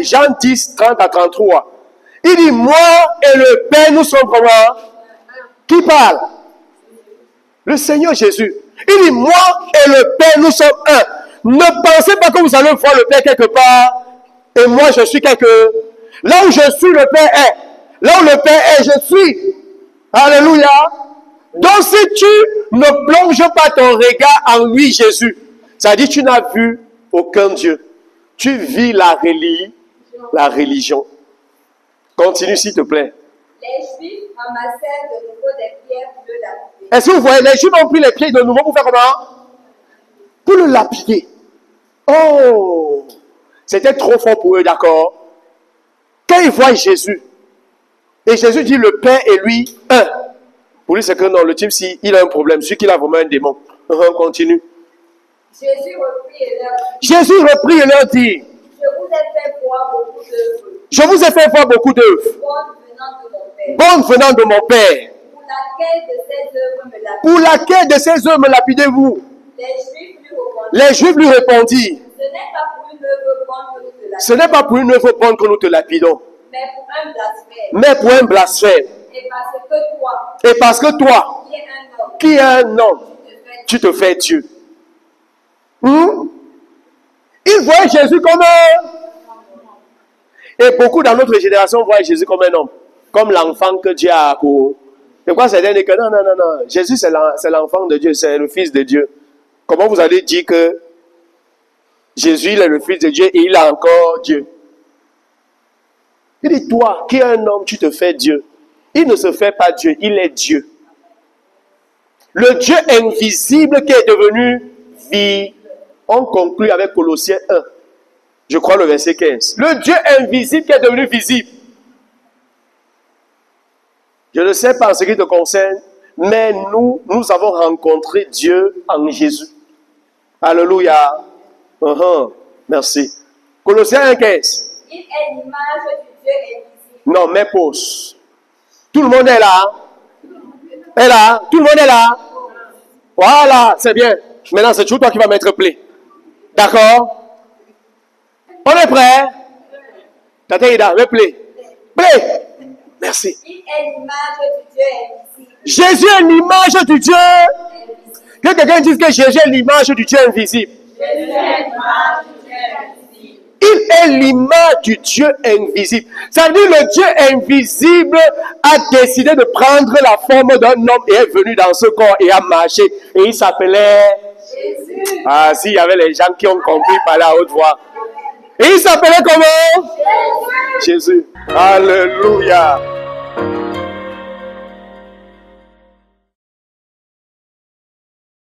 Jean 10, 30 à 33. Il dit, moi et le Père, nous sommes comment? Qui parle? Le Seigneur Jésus. Il dit, moi et le Père, nous sommes un. Ne pensez pas que vous allez voir le Père quelque part et moi je suis quelque... Là où je suis, le Père est. Là où le Père est, je suis. Alléluia. Donc si tu ne plonges pas ton regard en lui, Jésus, ça dit que tu n'as vu aucun Dieu. Tu vis la religion. Continue s'il te plaît. Les Juifs ramassèrent de nouveau des pierres pour le lapider. Est-ce que vous voyez, les Juifs ont pris les pierres de nouveau pour faire comment? Pour le lapider. Oh! C'était trop fort pour eux, d'accord? Quand ils voient Jésus, et Jésus dit le Père et lui, un. Pour lui, c'est que non, le type, si il a un problème, celui qui a vraiment un démon. On continue. Jésus reprit et leur dit, Je vous ai fait voir beaucoup d'œuvres. Bonnes venant de mon Père. Pour laquelle de ces œuvres me lapidez-vous? Les Juifs lui répondirent. Ce n'est pas pour une œuvre bonne que nous te lapidons, mais pour un blasphème. Et parce que toi, qui est un homme, tu te fais Dieu. Ils voient Jésus comme un... Et beaucoup dans notre génération voient Jésus comme un homme. Comme l'enfant que Dieu a accouru. Et quoi, c'est dire que non. Jésus, c'est l'enfant de Dieu, c'est le Fils de Dieu. Comment vous allez dire que Jésus, il est le Fils de Dieu et il est encore Dieu? Il dit, toi, qui es un homme, tu te fais Dieu. Il ne se fait pas Dieu, il est Dieu. Le Dieu invisible qui est devenu vie. On conclut avec Colossiens 1. Je crois le verset 15. Le Dieu invisible qui est devenu visible. Je ne sais pas en ce qui te concerne, mais nous avons rencontré Dieu en Jésus. Alléluia. Merci. Colossiens 1, 15. Il est l'image du Dieu invisible. Non, mais pause. Tout le monde est là. Est là. Tout le monde est là. Voilà, c'est bien. Maintenant, c'est toujours toi qui vas mettre play. D'accord? On est prêt? Tata Ida, mets play. Play. Merci. Il est l'image du Dieu invisible. Jésus est l'image du Dieu. Que quelqu'un dise que Jésus est l'image du Dieu invisible. Jésus est l'image du Dieu invisible. Il est l'image du Dieu invisible. Ça veut dire que le Dieu invisible a décidé de prendre la forme d'un homme et est venu dans ce corps et a marché. Et il s'appelait Jésus. Ah, s'il y avait les gens qui ont compris par la haute voix. Et il s'appelait comment? Jésus. Alléluia.